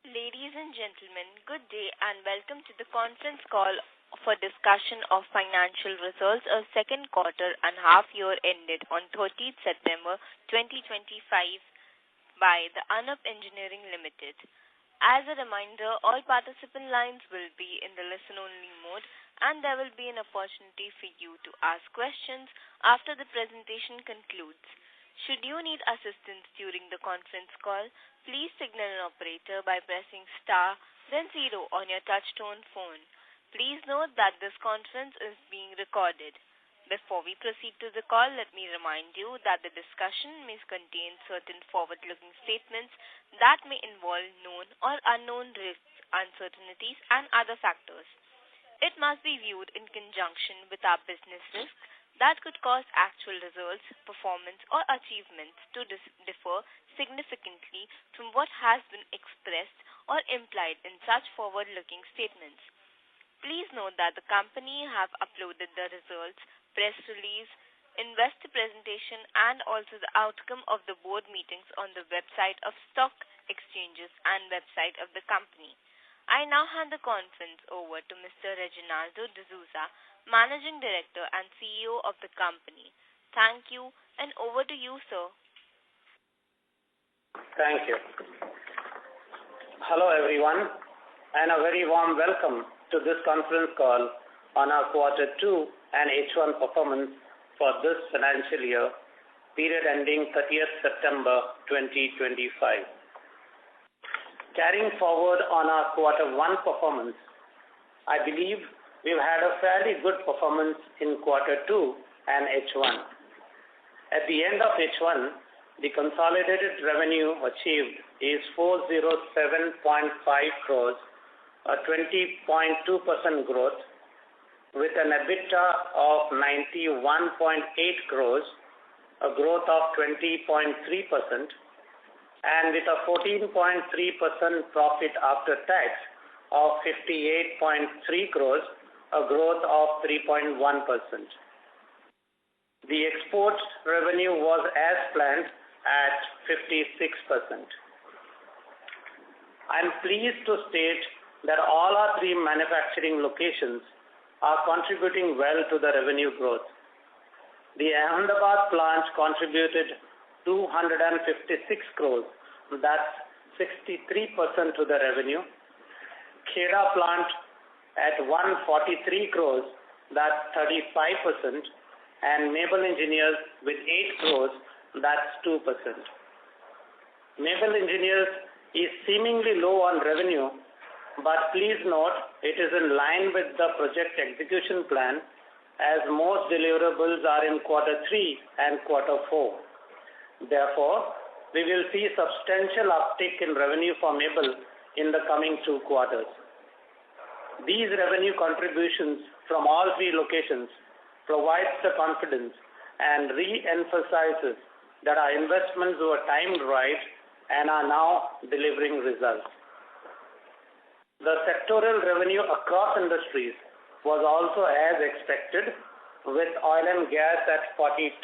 Ladies and gentlemen, good day and welcome to the conference call for discussion of financial results of second quarter and half year ended on 30th September 2025 by the Anup Engineering Limited. As a reminder, all participant lines will be in the listen-only mode and there will be an opportunity for you to ask questions after the presentation concludes. Should you need assistance during the conference call, please signal an operator by pressing star, then 0 on your touch-tone phone. Please note that this conference is being recorded. Before we proceed to the call, let me remind you that the discussion may contain certain forward-looking statements that may involve known or unknown risks, uncertainties, and other factors. It must be viewed in conjunction with our business risks that could cause actual results, performance, or achievements to differ significantly from what has been expressed or implied in such forward-looking statements. Please note that the company have uploaded the results, press release, investor presentation, and also the outcome of the board meetings on the website of stock exchanges and website of the company. I now hand the conference over to Mr. Reginaldo D'Souza, Managing Director and CEO of the company. Thank you, and over to you, sir. Thank you. Hello, everyone, and a very warm welcome to this conference call on our Quarter 2 and H1 performance for this financial year, period ending 30th September 2025. Carrying forward on our Quarter 1 performance, I believe we've had a fairly good performance in Quarter 2 and H1. At the end of H1, the consolidated revenue achieved is 407.5 crores, a 20.2% growth, with an EBITDA of 91.8 crores, a growth of 20.3%, and with a 14.3% profit after tax of 58.3 crores, a growth of 3.1%. The export revenue was as planned at 56%. I am pleased to state that all our 3 manufacturing locations are contributing well to the revenue growth. The Ahmedabad plant contributed 256 crores, that's 63% to the revenue. Kheda plant at 143 crores, that's 35%, and Mabel Engineers with 8 crores, that's 2%. Mabel Engineers is seemingly low on revenue, but please note it is in line with the project execution plan as most deliverables are in Quarter 3 and Quarter 4. Therefore, we will see substantial uptick in revenue for Mabel in the coming 2 quarters. These revenue contributions from all 3 locations provides the confidence and re-emphasizes that our investments were timed right and are now delivering results. The sectoral revenue across industries was also as expected, with oil and gas at 42%,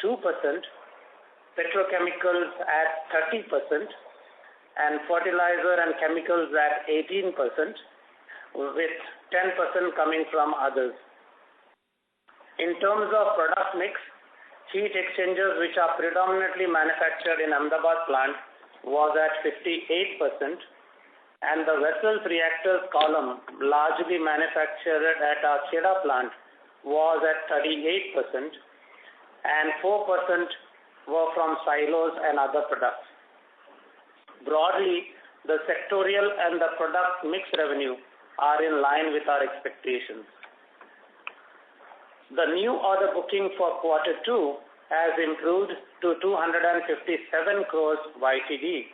petrochemicals at 30%, and fertilizer and chemicals at 18%, with 10% coming from others. In terms of product mix, heat exchangers, which are predominantly manufactured in Ahmedabad plant, was at 58%, and the vessels reactors column, largely manufactured at our Kheda plant, was at 38%, and 4% were from silos and other products. Broadly, the sectorial and the product mix revenue are in line with our expectations. The new order booking for Quarter 2 has improved to 257 crores YTD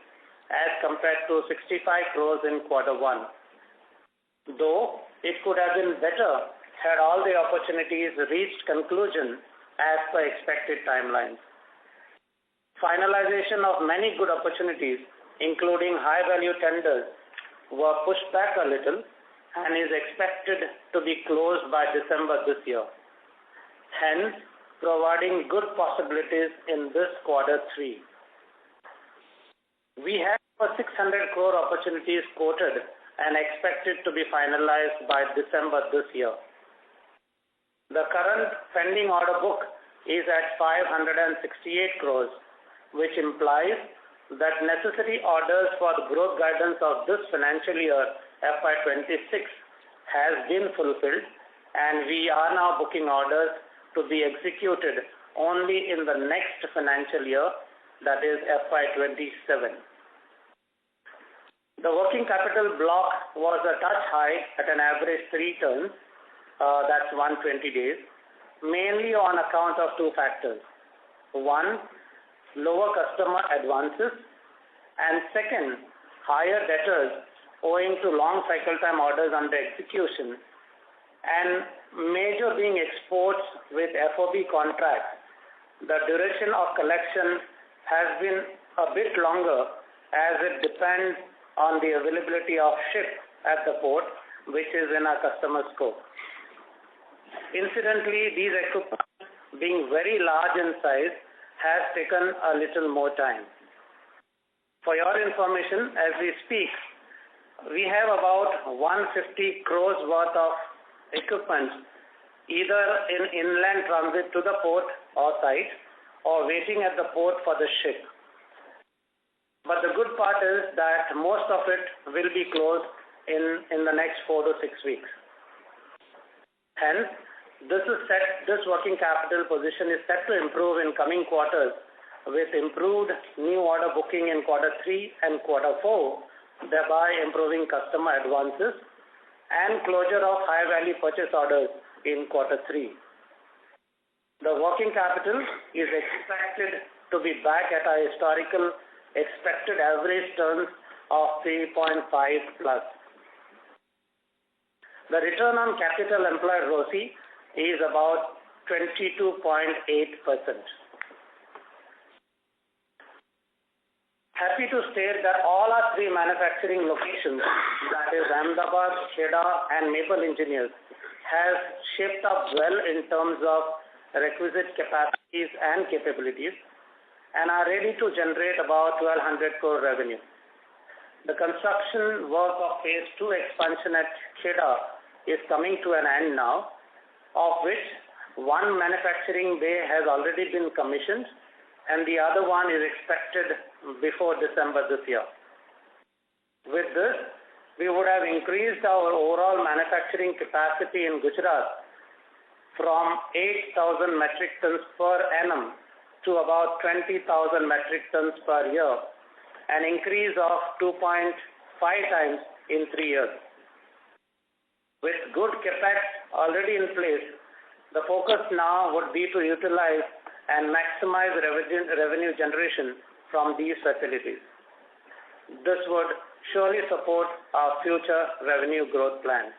as compared to 65 crores in Quarter 1. Though it could have been better had all the opportunities reached conclusion as per expected timelines. Finalization of many good opportunities, including high-value tenders, were pushed back a little and is expected to be closed by December this year, hence providing good possibilities in this Quarter 3. We have over 600 crore opportunities quoted and expected to be finalized by December this year. The current pending order book is at 568 crores, which implies that necessary orders for the growth guidance of this financial year, FY2026, has been fulfilled, and we are now booking orders to be executed only in the next financial year, that is FY27. The working capital block was a touch high at an average 3 turns, that's 120 days, mainly on account of two factors. One, lower customer advances, and second, higher debtors owing to long cycle time orders under execution, and major being exports with FOB contracts. The duration of collection has been a bit longer as it depends on the availability of ship at the port, which is in our customer scope. Incidentally, these equipment being very large in size has taken a little more time. For your information, as we speak, we have about 150 crores worth of equipment either in inland transit to the port or site or waiting at the port for the ship. But the good part is that most of it will be closed in the next 4 to 6 weeks. Hence, this working capital position is set to improve in coming quarters with improved new order booking in quarter 3 and quarter 4, thereby improving customer advances and closure of high value purchase orders in quarter 3. The working capital is expected to be back at our historical expected average turns of 3.5 plus. The return on capital employed ROCE is about 22.8%. Happy to state that all our 3 manufacturing locations, that is Ahmedabad, Kheda and Maple Engineers, has shaped up well in terms of requisite capacities and capabilities and are ready to generate about 1,200 crore revenue. The construction work of phase 2 expansion at Kheda is coming to an end now, of which one manufacturing bay has already been commissioned and the other one is expected before December this year. With this, we would have increased our overall manufacturing capacity in Gujarat from 8,000 metric tons per annum to about 20,000 metric tons per year, an increase of 2.5 times in 3 years. With good capex already in place, the focus now would be to utilize and maximize revenue generation from these facilities. This would surely support our future revenue growth plan.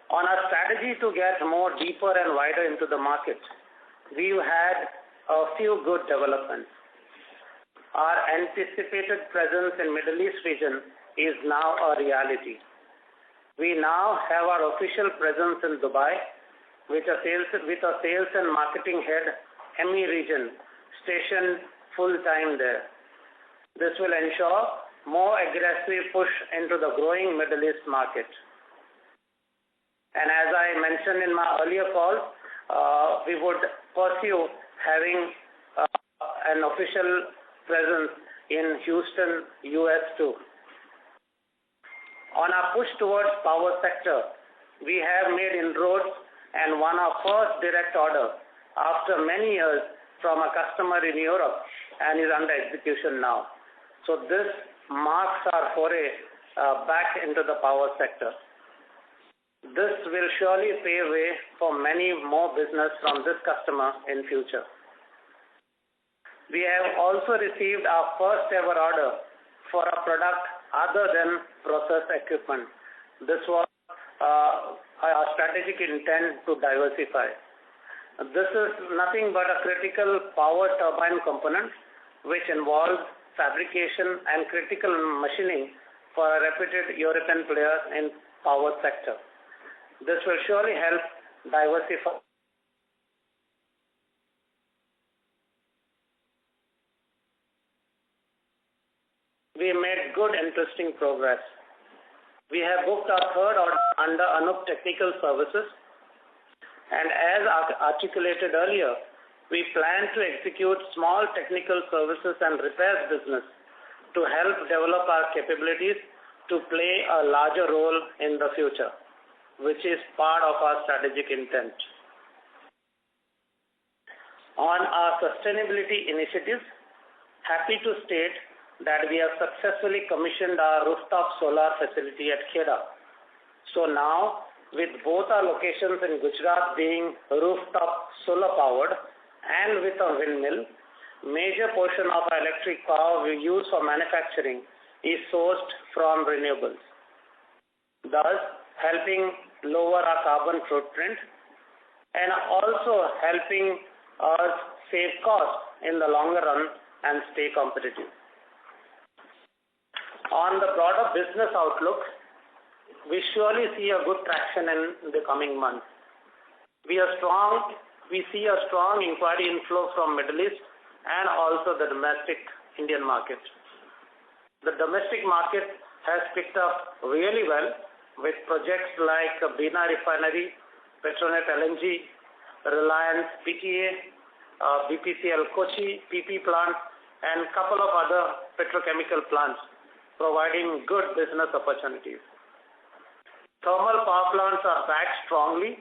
On our strategy to get more deeper and wider into the market, we've had a few good developments. Our anticipated presence in Middle East region is now a reality. We now have our official presence in Dubai with a sales and marketing head, MEA region, stationed full-time there. This will ensure more aggressive push into the growing Middle East market. And as I mentioned in my earlier call, we would pursue having an official presence in Houston, US too. On our push towards power sector, we have made inroads and won our first direct order after many years from a customer in Europe and is under execution now. So this marks our foray back into the power sector. This will surely pave way for many more business from this customer in future. We have also received our first ever order for a product other than process equipment. This was our strategic intent to diversify. This is nothing but a critical power turbine component which involves fabrication and critical machining for a reputed European player in power sector. This will surely help diversify we made good, interesting progress. We have booked our third order under Anup Technical Services, and as articulated earlier, we plan to execute small technical services and repairs business to help develop our capabilities to play a larger role in the future, which is part of our strategic intent. On our sustainability initiatives, happy to state that we have successfully commissioned our rooftop solar facility at Kheda. So now, with both our locations in Gujarat being rooftop solar powered and with a windmill, major portion of our electric power we use for manufacturing is sourced from renewables, thus helping lower our carbon footprint and also helping us save costs in the longer run and stay competitive. On the broader business outlook, we surely see a good traction in the coming months. We see a strong inquiry inflow from Middle East and also the domestic Indian market. The domestic market has picked up really well with projects like Bina Refinery, Petronet LNG, Reliance PTA, BPCL Kochi, PP plant, and a couple of other petrochemical plants providing good business opportunities. Thermal power plants are back strongly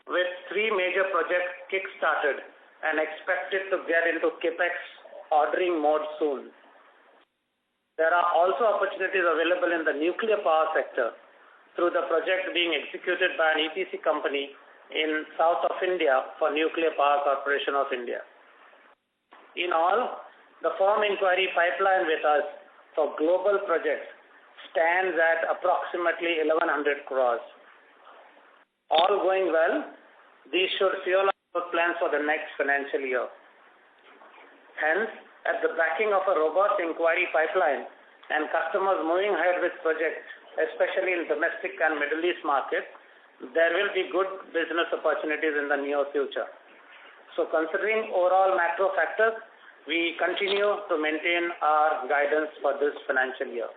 with 3 major projects kick-started and expected to get into capex ordering mode soon. There are also opportunities available in the nuclear power sector through the project being executed by an EPC company in south of India for Nuclear Power Corporation of India. In all, the firm inquiry pipeline with us for global projects stands at approximately 1,100 crores. All going well, these should fuel our plans for the next financial year. Hence, at the backing of a robust inquiry pipeline and customers moving ahead with projects, especially in domestic and Middle East markets, there will be good business opportunities in the near future. So considering overall macro factors, we continue to maintain our guidance for this financial year.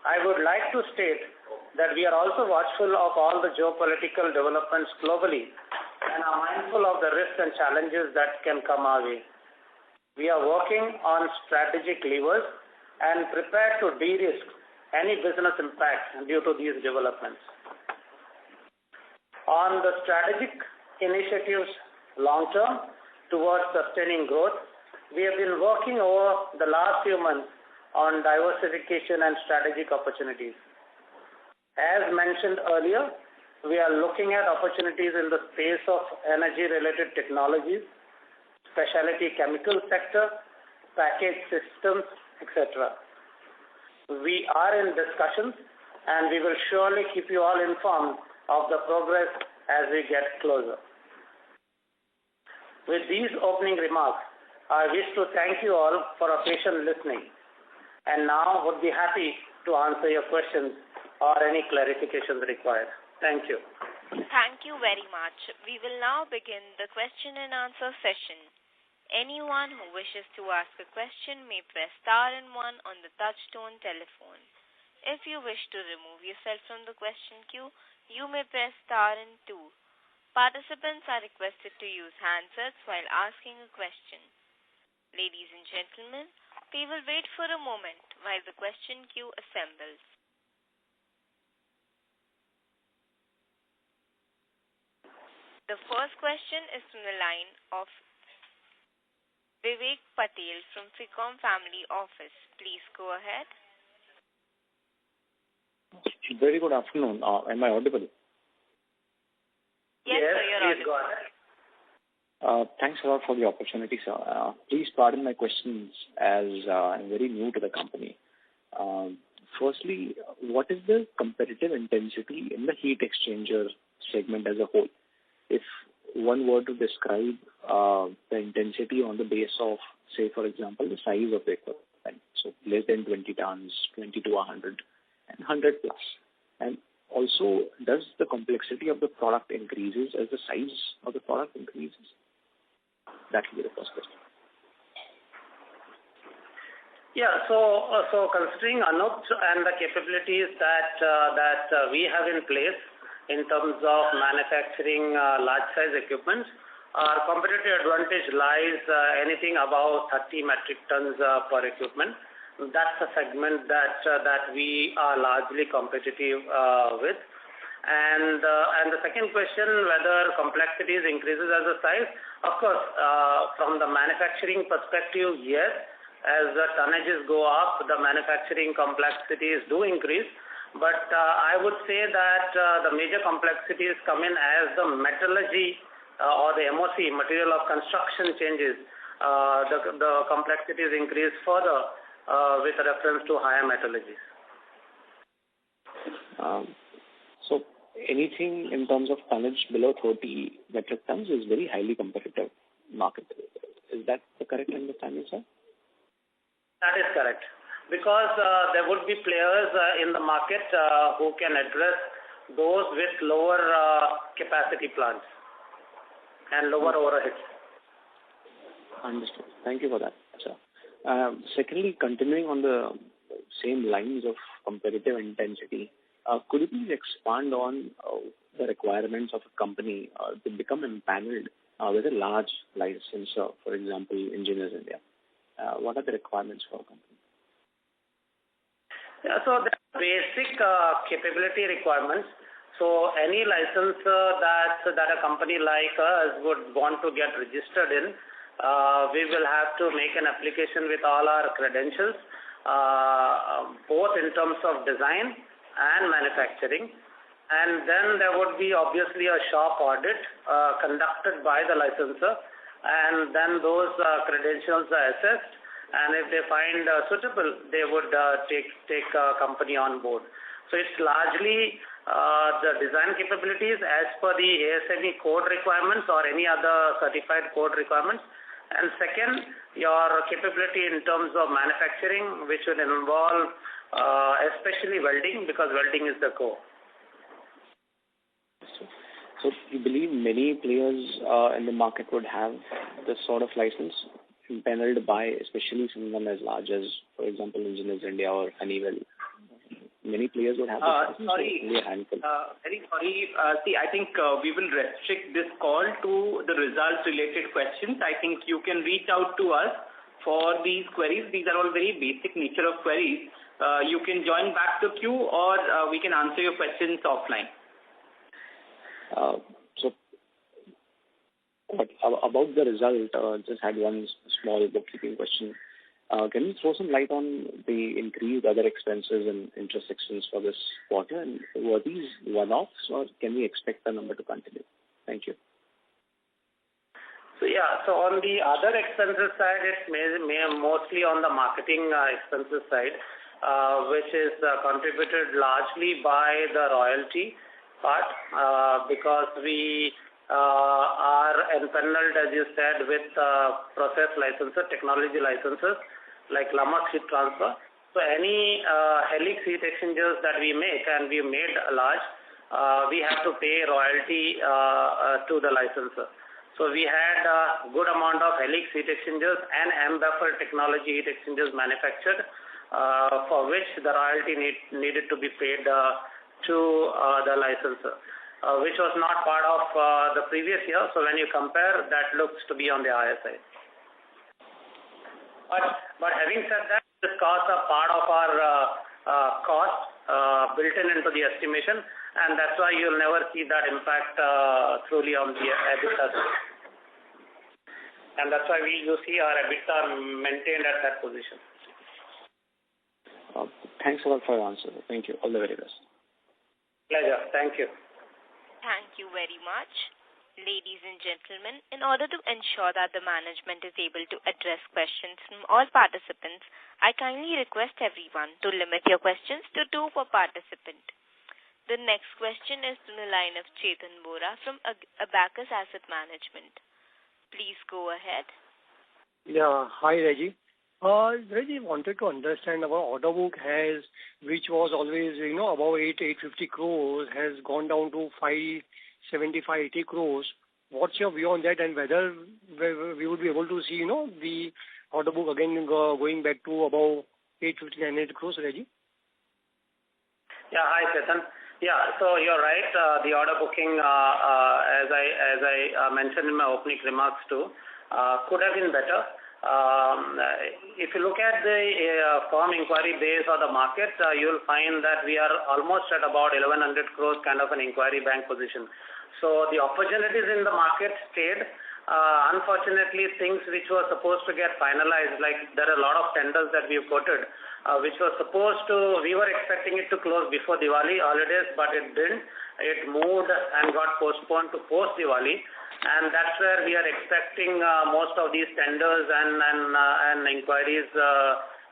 I would like to state that we are also watchful of all the geopolitical developments globally and are mindful of the risks and challenges that can come our way. We are working on strategic levers and prepared to de-risk any business impact due to these developments. On the strategic initiatives long term towards sustaining growth, we have been working over the last few months on diversification and strategic opportunities. As mentioned earlier, we are looking at opportunities in the space of energy-related technologies, specialty chemical sector, package systems, etc. We are in discussions and we will surely keep you all informed of the progress as we get closer. With these opening remarks, I wish to thank you all for a patient listening and now would be happy to answer your questions or any clarifications required. Thank you. Thank you very much. We will now begin the question and answer session. Anyone who wishes to ask a question may press star and 1 on the touch-tone telephone. If you wish to remove yourself from the question queue, you may press star and 2. Participants are requested to use handsets while asking a question. Ladies and gentlemen, we will wait for a moment while the question queue assembles. The first question is from the line of Vivek Patel from Ficom Family Office. Please go ahead. Very good afternoon. Am I audible? Yes, sir, you're please audible. Go ahead. Thanks a lot for the opportunity, sir. Please pardon my questions as I'm very new to the company. Firstly, what is the competitive intensity in the heat exchanger segment as a whole? If one were to describe the intensity on the base of, say, for example, the size of the equipment, so less than 20 tons, 20 to 100, and 100 plus. And also, does the complexity of the product increases as the size of the product increases? That will be the first question. Yeah. So considering Anup and the capabilities that we have in place in terms of manufacturing large size equipment, our competitive advantage lies anything above 30 metric tons per equipment. That's a segment that we are largely competitive with. And the second question, whether complexities increases as a size, of course, from the manufacturing perspective, yes. As the tonnages go up, the manufacturing complexities do increase. But I would say that the major complexities come in as the metallurgy or the MOC, material of construction, changes. The complexities increase further with reference to higher metallurgies. So anything in terms of tonnage below 30 metric tons is very highly competitive market. Is that the correct understanding, sir? That is correct. Because there would be players in the market who can address those with lower capacity plants and lower overheads. Understood. Thank you for that, sir. Secondly, continuing on the same lines of competitive intensity, could you please expand on the requirements of a company to become empaneled with a large licensor, for example, Engineers India? What are the requirements for a company? Yeah, so the basic capability requirements. So any licensor that a company like us would want to get registered in, we will have to make an application with all our credentials, both in terms of design and manufacturing. And then there would be obviously a shop audit conducted by the licensor, and then those credentials are assessed, and if they find suitable, they would take a company on board. So it's largely the design capabilities as per the ASME code requirements or any other certified code requirements. And second, your capability in terms of manufacturing, which would involve especially welding, because welding is the core. So you believe many players in the market would have this sort of license empaneled by especially someone as large as, for example, Engineers India or Honeywell? Many players would have this license. Very sorry. See, I think we will restrict this call to the results-related questions. I think you can reach out to us for these queries. These are all very basic nature of queries. You can join back the queue, or we can answer your questions offline. But about the result, just had one small bookkeeping question. Can you throw some light on the increased other expenses and interest expense for this quarter? And were these one-offs, or can we expect the number to continue? Thank you. So on the other expenses side, it's mostly on the marketing expenses side, which is contributed largely by the royalty part, because we are empaneled, as you said, with process licenses, technology licenses, like Lamarck heat transfer. So any helix heat exchangers that we make, and we made large, we have to pay royalty to the licensor. So we had a good amount of helix heat exchangers and M-Buffer technology heat exchangers manufactured, for which the royalty needed to be paid to the licensor, which was not part of the previous year. So when you compare, that looks to be on the higher side. But having said that, the costs are part of our cost built into the estimation, and that's why you'll never see that impact truly on the EBITDA. And that's why you see our EBITDA maintained at that position. Thanks a lot for your answer. Thank you. All the very best. Pleasure. Thank you. Thank you very much. Ladies and gentlemen, in order to ensure that the management is able to address questions from all participants, I kindly request everyone to limit your questions to 2 per participant. The next question is from the line of Chetan Bora from Abacus Asset Management. Please go ahead. Yeah. Hi, Reggie. Reggie, wanted to understand our order book which was always, above 850 crores, has gone down to 575, 80 crores. What's your view on that, and whether we would be able to see, the order book again going back to about 850-900 crores, Reggie? Yeah, hi, Chetan. Yeah, so you're right. The order booking, as I mentioned in my opening remarks too, could have been better. If you look at the firm inquiry base or the market, you'll find that we are almost at about 1100 crores kind of an inquiry bank position. So the opportunities in the market stayed. Unfortunately, things which were supposed to get finalized, like there are a lot of tenders that we've quoted, which were we were expecting it to close before Diwali holidays, but it didn't. It moved and got postponed to post-Diwali. And that's where we are expecting most of these tenders and inquiries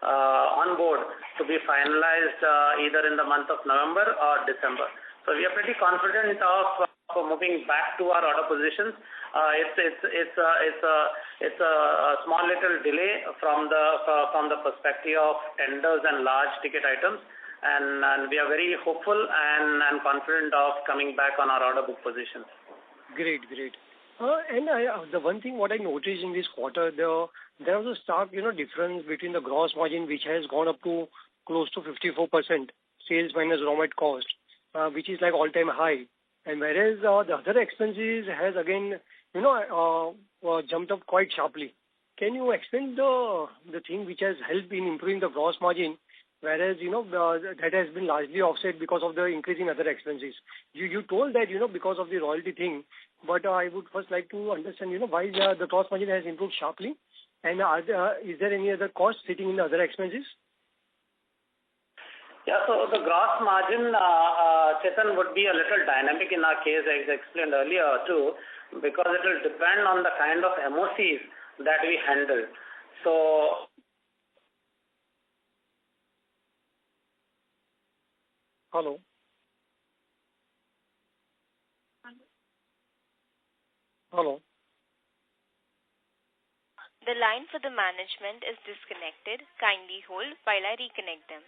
on board to be finalized either in the month of November or December. So we are pretty confident of moving back to our order positions. It's a small little delay from the perspective of tenders and large ticket items, and we are very hopeful and confident of coming back on our order book positions. Great. And the one thing what I noticed in this quarter, there was a stark difference between the gross margin, which has gone up to close to 54%, sales minus raw material cost, which is like all-time high. And whereas the other expenses has again, jumped up quite sharply. Can you explain the thing which has helped in improving the gross margin, whereas, that has been largely offset because of the increase in other expenses? You told that, because of the royalty thing, but I would first like to understand, why the gross margin has improved sharply, and is there any other cost sitting in the other expenses? Yeah, so the gross margin, Chetan, would be a little dynamic in our case, as I explained earlier too, because it will depend on the kind of MOCs that we handle. So, Hello. The line for the management is disconnected. Kindly hold while I reconnect them.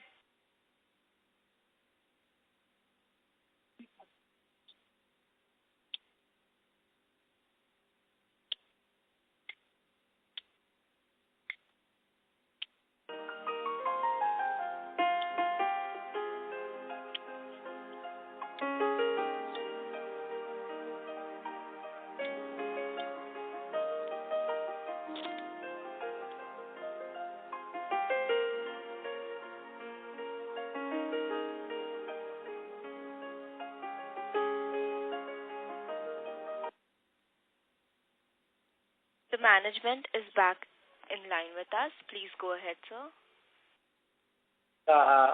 The management is back in line with us. Please go ahead, sir.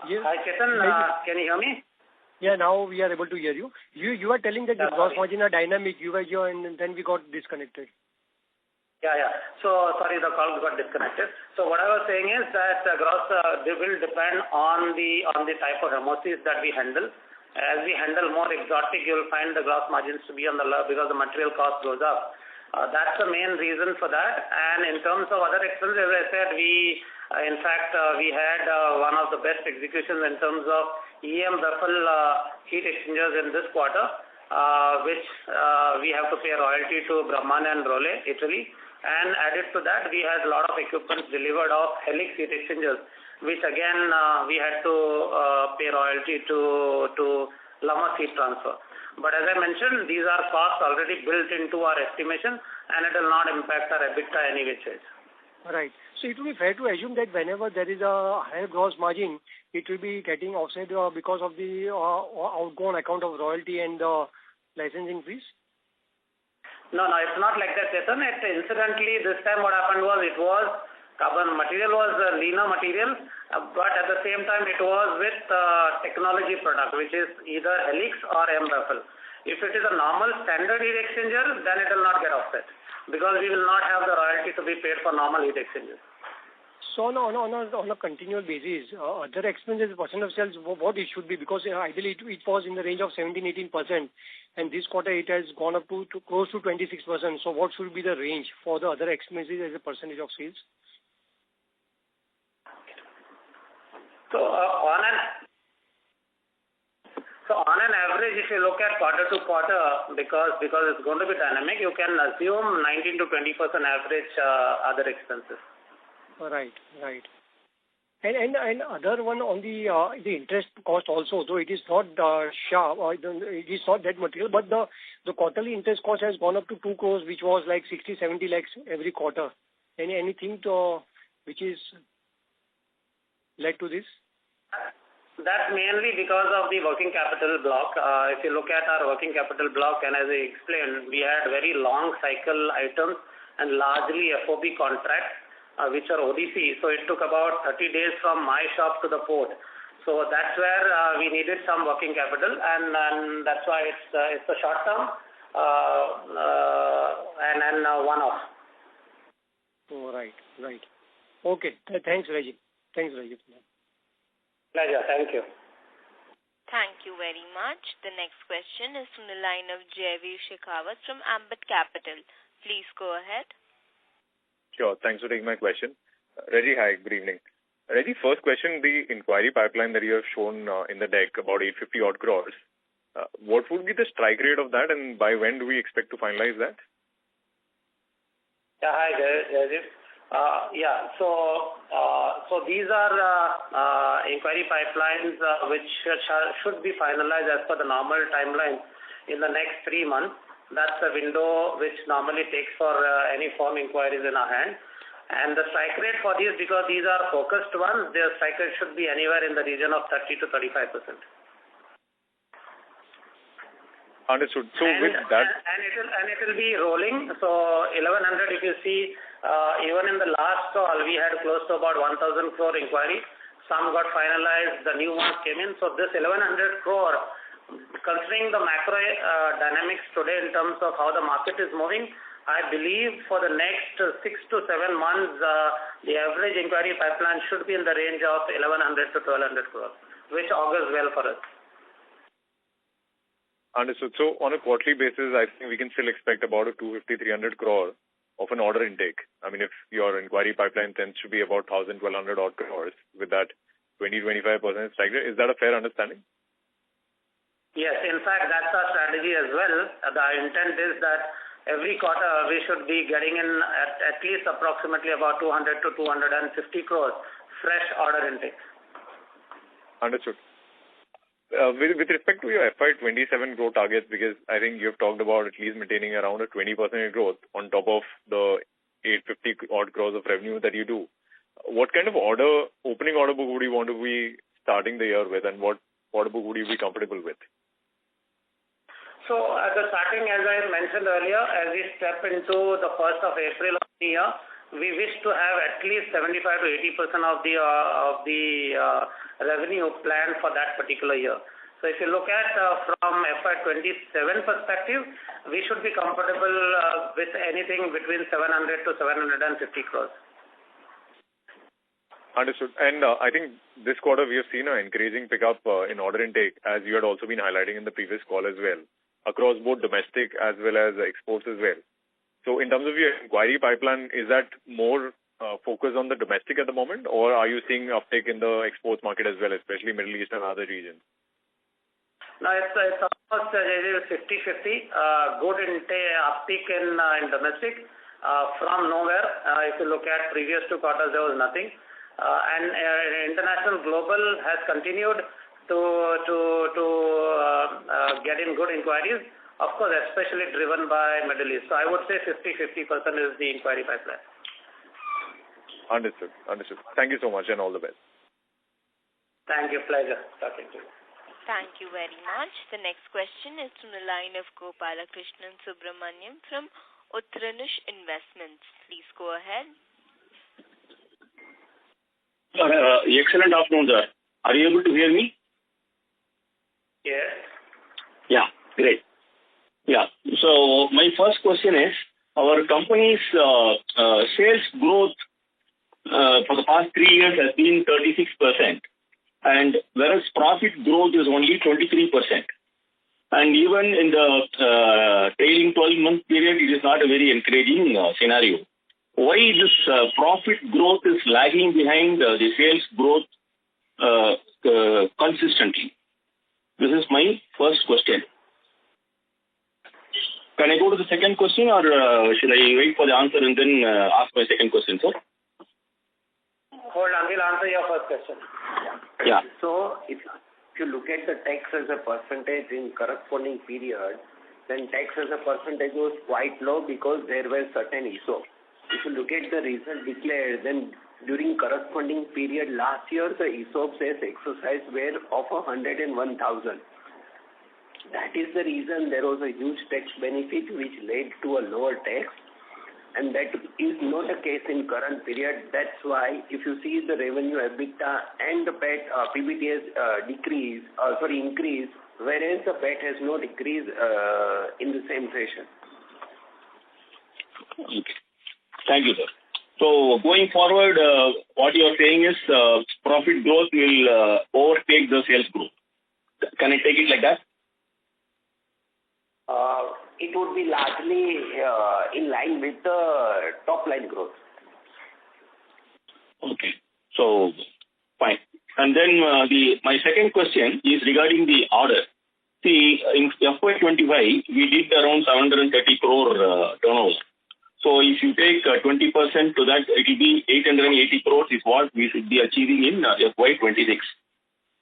Yes. Hi, Chetan. Can you hear me? Yeah, now we are able to hear you. You are telling that the gross margin are dynamic, and then we got disconnected. Yeah. So, sorry, the call got disconnected. So what I was saying is that they will depend on the type of MOCs that we handle. As we handle more exotic, you'll find the gross margins to be on the low because the material cost goes up. That's the main reason for that. And in terms of other expenses, as I said, we had one of the best executions in terms of EM baffle heat exchangers in this quarter, which we have to pay royalty to Brahman and Role, Italy. And added to that, we had a lot of equipment delivered of Helix heat exchangers, which again we had to pay royalty to Lummus Heat Transfer. But as I mentioned, these are costs already built into our estimation, and it will not impact our EBITDA any which ways. Right. So it will be fair to assume that whenever there is a higher gross margin, it will be getting offset because of the outgone account of royalty and licensing fees? No, it's not like that, Chetan. Incidentally, this time what happened was carbon material was a leaner material, but at the same time it was with technology product, which is either Helix or M baffle. If it is a normal standard heat exchanger, then it will not get offset because we will not have the royalty to be paid for normal heat exchangers. So on a continual basis, other expenses, percent of sales, what it should be? Because ideally it was in the range of 17-18%, and this quarter it has gone up to close to 26%. So what should be the range for the other expenses as a percentage of sales? So on an average, if you look at quarter to quarter, because it's going to be dynamic, you can assume 19 to 20% average other expenses. Right. And other one on the interest cost also, though it is not sharp, or it is not that material, but the quarterly interest cost has gone up to 2 crores, which was like 60-70 lakhs every quarter. Anything which is led to this? That's mainly because of the working capital block. If you look at our working capital block, and as I explained, we had very long cycle items and largely FOB contracts, which are ODC. So it took about 30 days from my shop to the port. So that's where we needed some working capital, and that's why it's a short term and one-off. Oh, right. Okay. Thanks, Reggie. Pleasure. Thank you. Thank you very much. The next question is from the line of Jaiveer Shekhawat from Ambit Capital. Please go ahead. Sure. Thanks for taking my question. Reggie, hi. Good evening. Reggie, first question, the inquiry pipeline that you have shown in the deck, about 850 odd crores. What would be the strike rate of that, and by when do we expect to finalize that? Yeah, hi, Jaiveer. So these are inquiry pipelines which should be finalized as per the normal timeline in the next 3 months. That's the window which normally takes for any firm inquiries in our hand. And the strike rate for these, because these are focused ones, their strike rate should be anywhere in the region of 30 to 35%. Understood. So with that, and it will be rolling. So 1100, if you see, even in the last call, we had close to about 1,000 crore inquiry. Some got finalized, the new ones came in. So this 1100 crore, considering the macro dynamics today in terms of how the market is moving, I believe for the next 6 to 7 months, the average inquiry pipeline should be in the range of 1100 to 1200 crore, which augurs well for us. Understood. So on a quarterly basis, I think we can still expect about a 250-300 crore of an order intake. I mean, if your inquiry pipeline tends to be about 1,000-1,200 odd crores with that 20-25% strike rate, is that a fair understanding? Yes, in fact, that's our strategy as well. The intent is that every quarter we should be getting in at least approximately about 200 to 250 crores fresh order intake. Understood. With respect to your FY27 growth targets, because I think you've talked about at least maintaining around a 20% growth on top of the 850 odd crores of revenue that you do, what kind of opening order book would you want to be starting the year with, and what order book would you be comfortable with? So at the starting, as I mentioned earlier, as we step into the 1st of April of the year, we wish to have at least 75 to 80% of the revenue planned for that particular year. So if you look at from FY27 perspective, we should be comfortable with anything between 700 to 750 crores. Understood. And I think this quarter we have seen an increasing pickup in order intake, as you had also been highlighting in the previous call as well, across both domestic as well as exports as well. So in terms of your inquiry pipeline, is that more focused on the domestic at the moment, or are you seeing uptake in the exports market as well, especially Middle East and other regions? No, it's almost 50-50. Good uptick in domestic from nowhere. If you look at previous 2 quarters, there was nothing. And international global has continued to get in good inquiries. Of course, especially driven by Middle East. So I would say 50-50% is the inquiry pipeline. Understood. Thank you so much and all the best. Thank you. Pleasure talking to you. Thank you very much. The next question is from the line of Gopalakrishnan Subramaniam from Utkarsh Investments. Please go ahead. Excellent afternoon, sir. Are you able to hear me? Yes. Yeah, great. Yeah. So my first question is, our company's sales growth for the past 3 years has been 36%, and whereas profit growth is only 23%. And even in the trailing 12-month period, it is not a very encouraging scenario. Why this profit growth is lagging behind the sales growth consistently? This is my first question. Can I go to the second question, or should I wait for the answer and then ask my second question, sir? Hold on, we'll answer your first question. Yeah. So if you look at the tax as a percentage in corresponding period, then tax as a percentage was quite low because there were certain ESOPs. If you look at the result declared, then during corresponding period last year, the ESOPs as exercised were of 101,000. That is the reason there was a huge tax benefit which led to a lower tax. And that is not the case in current period. That's why if you see the revenue, EBITDA and the PAT, PBT has increased, whereas the PAT has not decreased in the same fashion. Okay. Thank you, sir. So going forward, what you are saying is profit growth will overtake the sales growth. Can I take it like that? It would be largely in line with the top line growth. Okay. So, fine. And then my second question is regarding the order. See, in FY25, we did around 730 crore turnover. So if you take 20% to that, it will be 880 crores is what we should be achieving in FY26.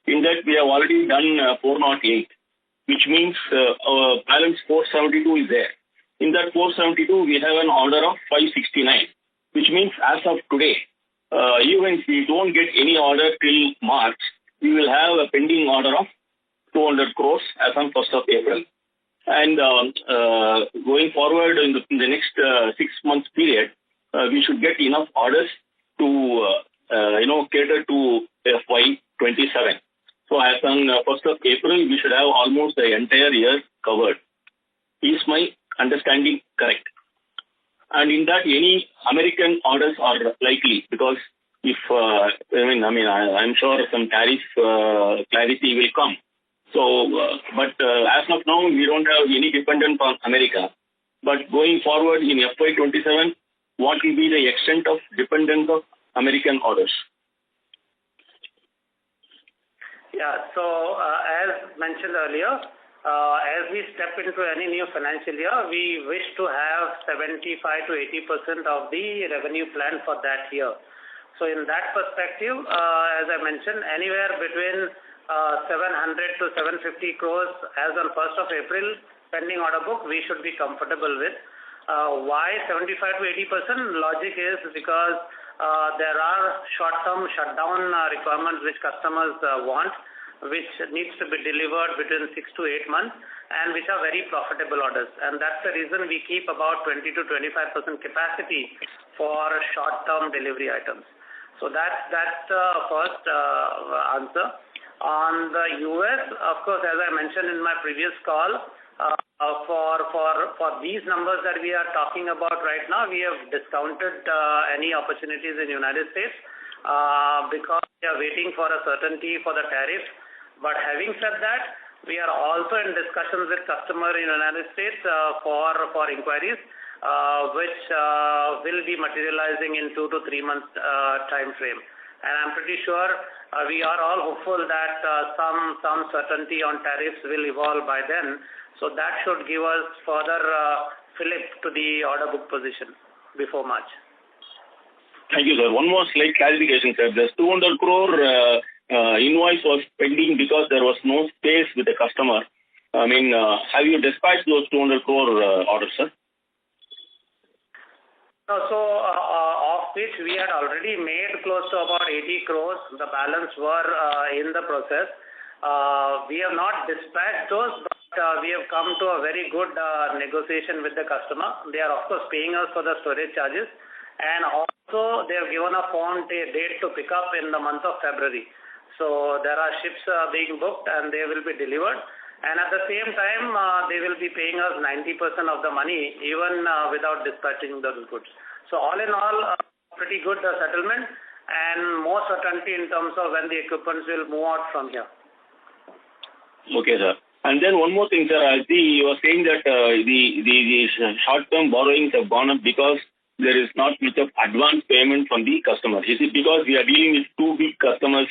In that, we have already done 408. Which means our balance 472 is there. In that 472, we have an order of 569, which means as of today, even if we don't get any order till March, we will have a pending order of 200 crores as on 1st of April. And going forward in the next 6 months period, we should get enough orders to, cater to FY27. So as on 1st of April, we should have almost the entire year covered. Is my understanding correct? And in that, any American orders are likely because if, I'm sure some tariff clarity will come. So, as of now, we don't have any dependence on America. But going forward in FY27, what will be the extent of dependence of American orders? Yeah, so as mentioned earlier, as we step into any new financial year, we wish to have 75 to 80% of the revenue plan for that year. So in that perspective, as I mentioned, anywhere between 700 to 750 crores as on 1st of April, pending order book, we should be comfortable with. Why 75 to 80%? Logic is because there are short-term shutdown requirements which customers want, which needs to be delivered between 6 to 8 months and which are very profitable orders. And that's the reason we keep about 20 to 25% capacity for short-term delivery items. So that's the first answer. On the US, of course, as I mentioned in my previous call, for these numbers that we are talking about right now, we have discounted any opportunities in United States because we are waiting for a certainty for the tariff. But having said that, we are also in discussions with customers in the United States for inquiries, which will be materializing in 2 to 3 months time frame. And I'm pretty sure we are all hopeful that some certainty on tariffs will evolve by then. So that should give us further fillip to the order book position before March. Thank you, sir. One more slight clarification, sir. This 200 crore invoice was pending because there was no space with the customer. Have you dispatched those 200 crore orders, sir? So, of which we had already made close to about 80 crores. The balance were in the process. We have not dispatched those, but we have come to a very good negotiation with the customer. They are, of course, paying us for the storage charges. And also, they have given a firm date to pick up in the month of February. So, there are ships being booked and they will be delivered. And at the same time, they will be paying us 90% of the money, even without dispatching those goods. So, all in all, pretty good settlement and more certainty in terms of when the equipments will move out from here. Okay, sir. And then one more thing, sir. I see you were saying that the short-term borrowings have gone up because there is not much of advance payment from the customers. Is it because we are dealing with two big customers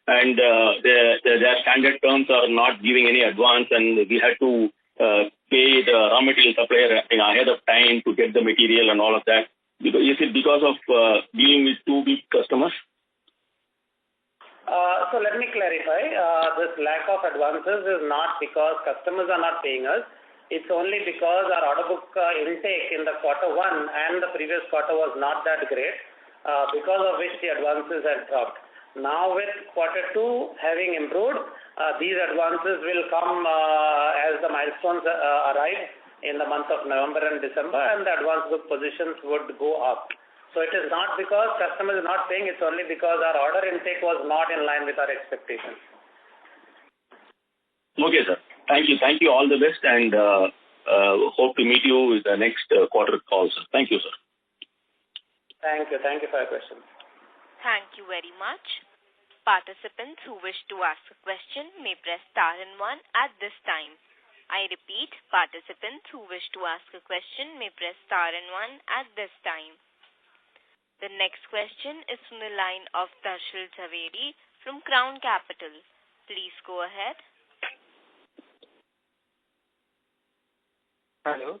and their standard terms are not giving any advance and we had to pay the raw material supplier ahead of time to get the material and all of that? Is it because of dealing with two big customers? So let me clarify. This lack of advances is not because customers are not paying us. It's only because our order book intake in the quarter one and the previous quarter was not that great, because of which the advances had dropped. Now with quarter two having improved, these advances will come as the milestones arrive in the month of November and December, and the advance book positions would go up. So it is not because customers are not paying, it's only because our order intake was not in line with our expectations. Okay, sir. Thank you. Thank you. All the best, and hope to meet you with the next quarter call, sir. Thank you, sir. Thank you. Thank you for your question. Thank you very much. Participants who wish to ask a question may press star and 1 at this time. I repeat, participants who wish to ask a question may press star and 1 at this time. The next question is from the line of Darshil Zaveri from Crown Capital. Please go ahead. Hello.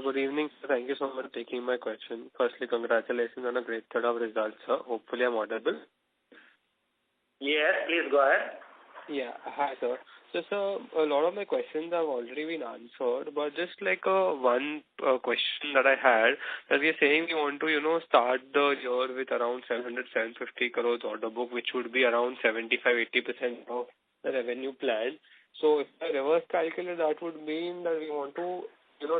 Good evening, sir. Thank you so much for taking my question. Firstly, congratulations on a great set of results, sir. Hopefully, I'm audible. Yes, please go ahead. Yeah. Hi, sir. So, sir, a lot of my questions have already been answered, but just like one question that I had, that we are saying we want to, start the year with around 750 crores order book, which would be around 75-80% of the revenue plan. So, if I reverse calculate, that would mean that we want to,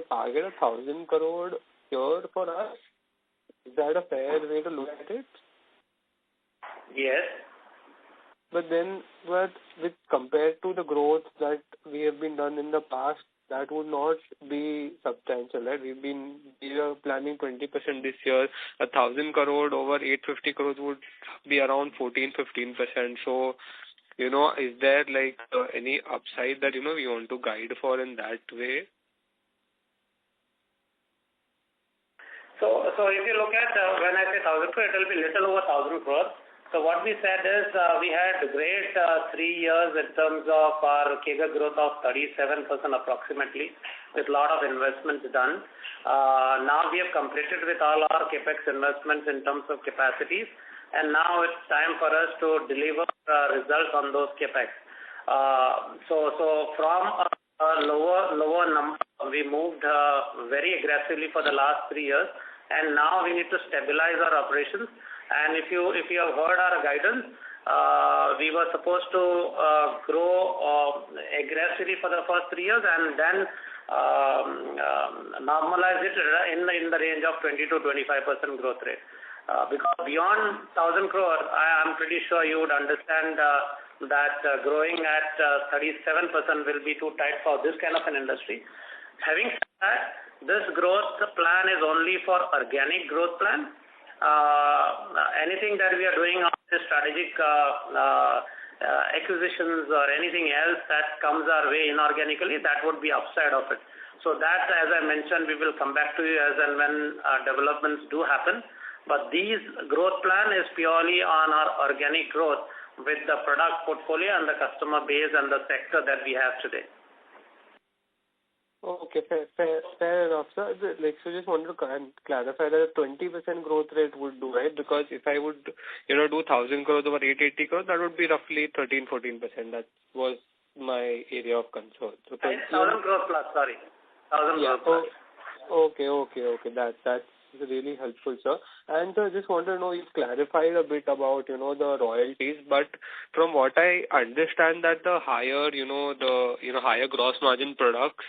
target 1,000 crore year for us. Is that a fair way to look at it? Yes. But then, with compared to the growth that we have been done in the past, that would not be substantial, right? We are planning 20% this year. 1,000 crore over 850 crores would be around 14-15%. So, is there like any upside that we want to guide for in that way? So if you look at when I say 1,000 crore, it will be little over 1,000 crores. So what we said is we had great 3 years in terms of our CAGR growth of 37% approximately, with a lot of investments done. Now we have completed with all our capex investments in terms of capacities, and now it's time for us to deliver results on those capex. So from a lower number, we moved very aggressively for the last 3 years, and now we need to stabilize our operations. And if you have heard our guidance, we were supposed to grow aggressively for the first 3 years and then normalize it in the range of 20-25% growth rate. Because beyond 1,000 crore, I am pretty sure you would understand that growing at 37% will be too tight for this kind of an industry. Having said that, this growth plan is only for organic growth plan. Anything that we are doing on the strategic acquisitions or anything else that comes our way inorganically, that would be upside of it. So that, as I mentioned, we will come back to you as and when developments do happen. But these growth plan is purely on our organic growth with the product portfolio and the customer base and the sector that we have today. Okay, fair enough, sir. So just wanted to clarify that a 20% growth rate would do, right? Because if I would, do 1,000 crores over 880 crores, that would be roughly 13-14%. That was my area of concern. So 1,000 crores plus, sorry. 1,000 crores plus. Okay. That's really helpful, sir. And sir, just want to know, you've clarified a bit about, the royalties, but from what I understand that the higher, higher gross margin products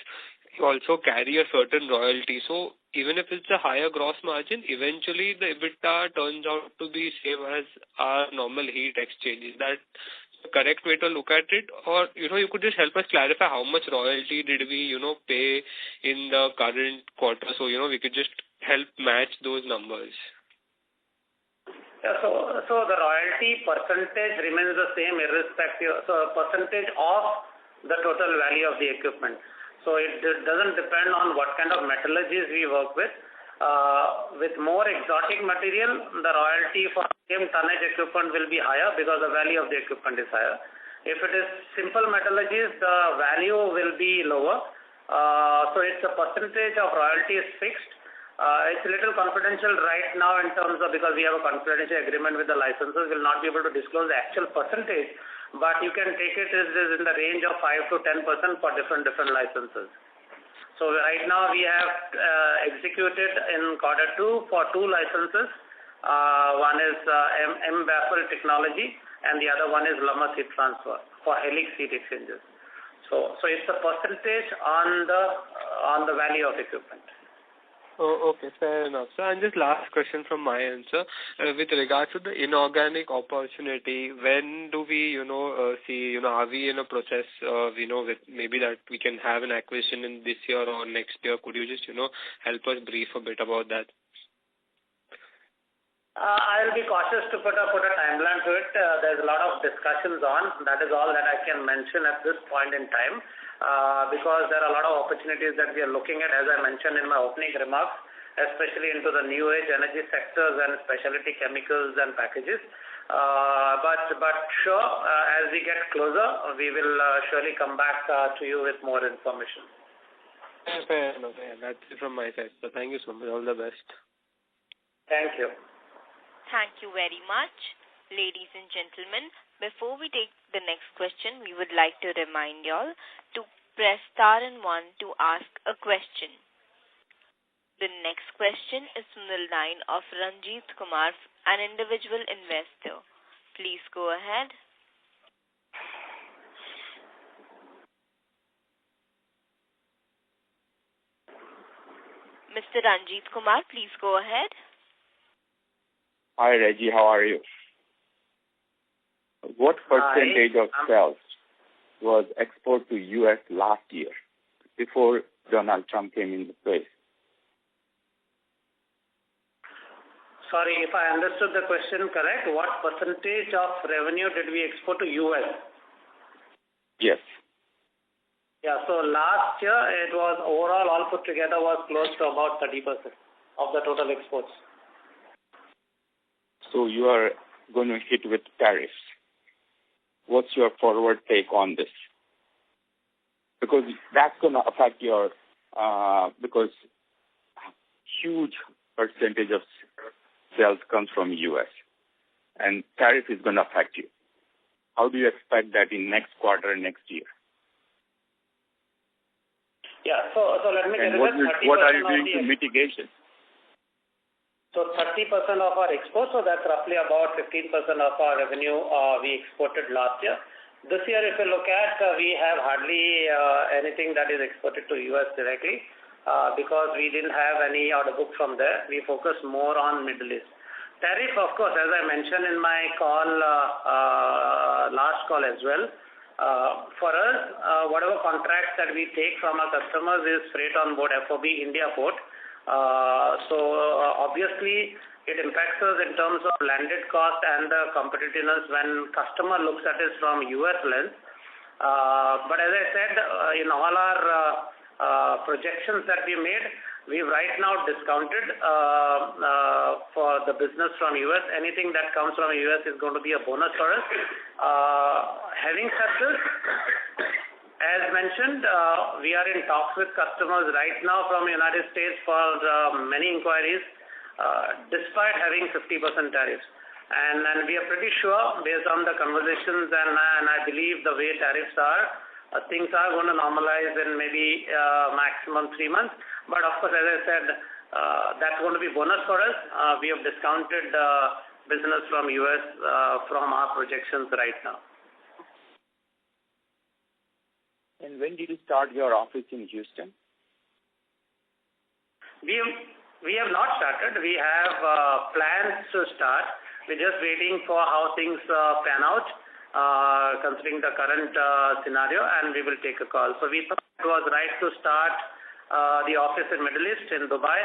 also carry a certain royalty. So even if it's a higher gross margin, eventually the EBITDA turns out to be same as our normal heat exchange. Is that the correct way to look at it? Or, you could just help us clarify how much royalty did we, pay in the current quarter, so, we could just help match those numbers. Yeah, so the royalty percentage remains the same irrespective. So a percentage of the total value of the equipment. So it doesn't depend on what kind of metallurgies we work with. With more exotic material, the royalty for same tonnage equipment will be higher because the value of the equipment is higher. If it is simple metallurgies, the value will be lower. So it's a percentage of royalty is fixed. It's a little confidential right now in terms of, because we have a confidential agreement with the licensors, we'll not be able to disclose the actual percentage, but you can take it as in the range of 5 to 10% for different licenses. So right now we have executed in Q2 for 2 licenses. One is M-Baffle technology and the other one is Lummus heat transfer for Helix heat exchangers. So it's a percentage on the value of equipment. Oh, okay, fair enough, sir. And just last question from my end, sir. With regards to the inorganic opportunity, when do we, see, are we in a process, with maybe that we can have an acquisition in this year or next year? Could you just, help us brief a bit about that? I'll be cautious to put a timeline to it. There's a lot of discussions on. That is all that I can mention at this point in time. Because there are a lot of opportunities that we are looking at, as I mentioned in my opening remarks, especially into the new age energy sectors and specialty chemicals and packages. But sure, as we get closer, we will surely come back to you with more information. Fair enough. Yeah, that's it from my side. So thank you so much. All the best. Thank you. Thank you very much. Ladies and gentlemen, before we take the next question, we would like to remind y'all to press star and 1 to ask a question. The next question is from the line of Ranjit Kumar, an individual investor. Please go ahead. Mr. Ranjit Kumar, please go ahead. Hi, Reggie. How are you? What percentage of sales was export to U.S. last year before Donald Trump came into place? Sorry, if I understood the question correct, what percentage of revenue did we export to U.S.? Yes. Yeah, so last year it was overall all put together was close to about 30% of the total exports. So you are going to hit with tariffs. What's your forward take on this? Because that's going to affect your, because huge percentage of sales comes from U.S. and tariff is going to affect you. How do you expect that in next quarter and next year? Yeah, so let me get it. What are you doing to mitigation? So 30% of our exports, so that's roughly about 15% of our revenue we exported last year. This year, if you look at, we have hardly anything that is exported to U.S. directly because we didn't have any order book from there. We focus more on Middle East. Tariff, of course, as I mentioned in my call, last call as well, for us, whatever contracts that we take from our customers is freight on board FOB India port. So obviously it impacts us in terms of landed cost and the competitiveness when customer looks at it from US lens. But as I said, in all our projections that we made, we've right now discounted for the business from US. Anything that comes from US is going to be a bonus for us. Having said this, as mentioned, we are in talks with customers right now from United States for many inquiries, despite having 50% tariffs. And we are pretty sure, based on the conversations and I believe the way tariffs are, things are going to normalize in maybe maximum 3 months. But of course, as I said, that's going to be bonus for us. We have discounted business from US from our projections right now. And when did you start your office in Houston? We have not started. We have plans to start. We're just waiting for how things pan out, considering the current scenario, and we will take a call. So we thought it was right to start the office in Middle East, in Dubai,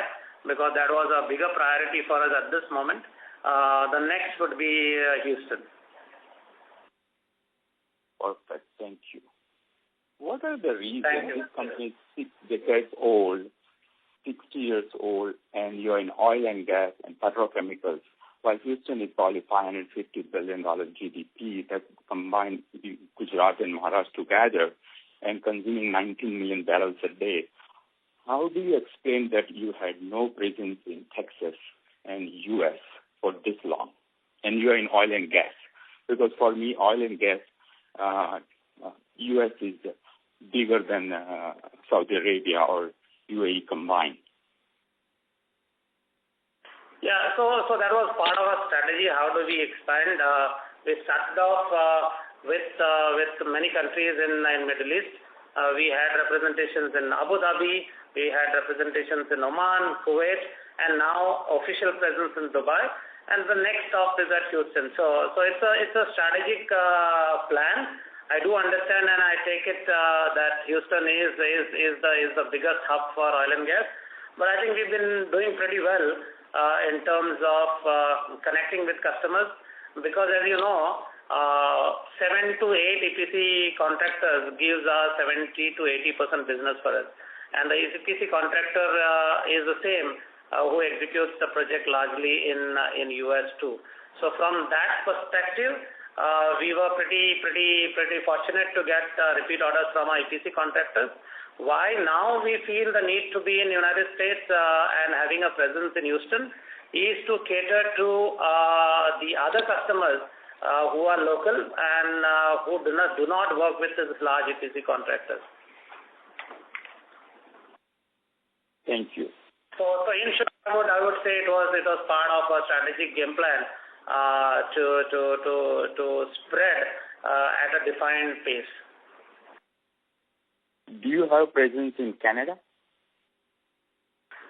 because that was a bigger priority for us at this moment. The next would be Houston. Perfect. Thank you. What are the reasons this company is 6 decades old, 60 years old, and you're in oil and gas and petrochemicals, while Houston is probably $550 billion GDP that combined Gujarat and Maharashtra together and consuming 19 million barrels a day? how do you explain that you had no presence in Texas and U.S. for this long, and you are in oil and gas? Because for me, oil and gas, U.S. is bigger than Saudi Arabia or UAE combined. Yeah, so that was part of our strategy. How do we expand? We started off with many countries in Middle East. We had representations in Abu Dhabi, we had representations in Oman, Kuwait, and now official presence in Dubai. And the next stop is at Houston. So it's a strategic plan. I do understand, and I take it that Houston is the biggest hub for oil and gas. But I think we've been doing pretty well in terms of connecting with customers, because as you know, 7 to 8 EPC contractors gives us 70 to 80% business for us, and the EPC contractor is the same who executes the project largely in US too. So from that perspective, we were pretty fortunate to get repeat orders from our EPC contractors. Why now we feel the need to be in the United States and having a presence in Houston is to cater to the other customers who are local and who do not work with these large EPC contractors. Thank you. So in short, I would say it was part of our strategic game plan to spread at a defined pace. Do you have presence in Canada?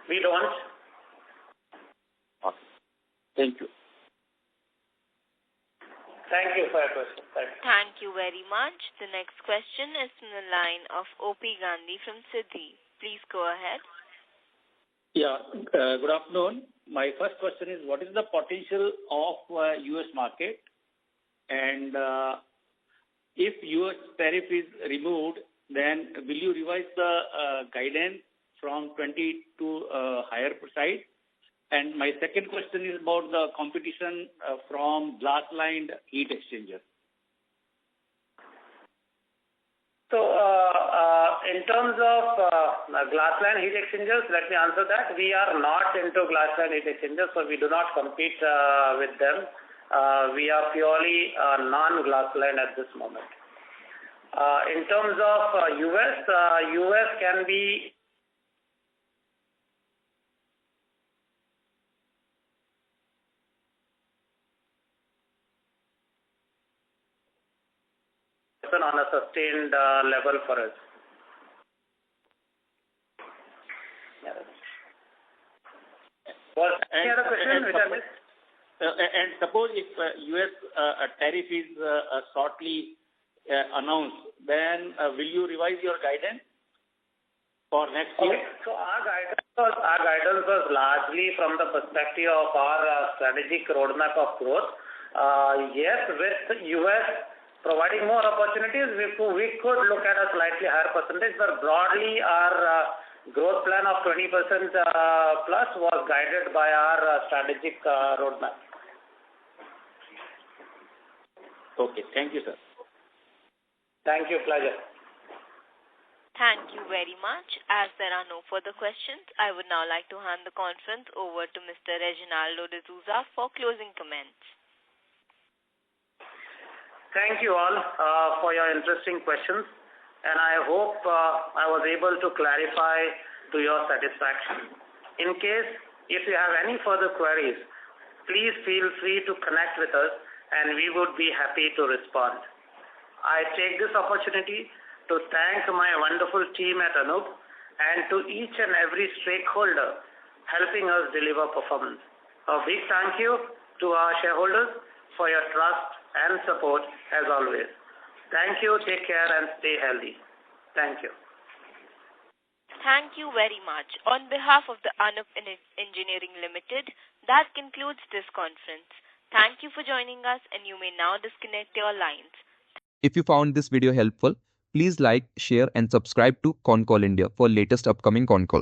We don't. Okay. Thank you. Thank you for your question. Thank you very much. The next question is from the line of OP Gandhi from Citi. Please go ahead. Yeah, good afternoon. My first question is, what is the potential of U.S. market? And if U.S. tariff is removed, then will you revise the guidance from 20 to higher side? And my second question is about the competition from glass-lined heat exchanger. So, in terms of glass-lined heat exchangers, let me answer that. We are not into glass-lined heat exchangers, so we do not compete with them. We are purely non-glass-lined at this moment. In terms of US can be on a sustained level for us. Was any other question which I missed? And suppose if US tariff is shortly announced, then will you revise your guidance for next year? Okay. So our guidance was largely from the perspective of our strategic roadmap of growth. Yes, with US providing more opportunities, we could look at a slightly higher percentage, but broadly our growth plan of 20% plus was guided by our strategic roadmap. Okay, thank you, sir. Thank you, pleasure. Thank you very much. As there are no further questions, I would now like to hand the conference over to Mr. Reginaldo D'Souza for closing comments. Thank you all for your interesting questions, and I hope I was able to clarify to your satisfaction. In case if you have any further queries, please feel free to connect with us and we would be happy to respond. I take this opportunity to thank my wonderful team at Anup and to each and every stakeholder helping us deliver performance. A big thank you to our shareholders for your trust and support as always. Thank you, take care and stay healthy. Thank you. Thank you very much. On behalf of the Anup Engineering Limited, that concludes this conference. Thank you for joining us and you may now disconnect your lines. If you found this video helpful, please like, share and subscribe to Concall India for latest upcoming Concall.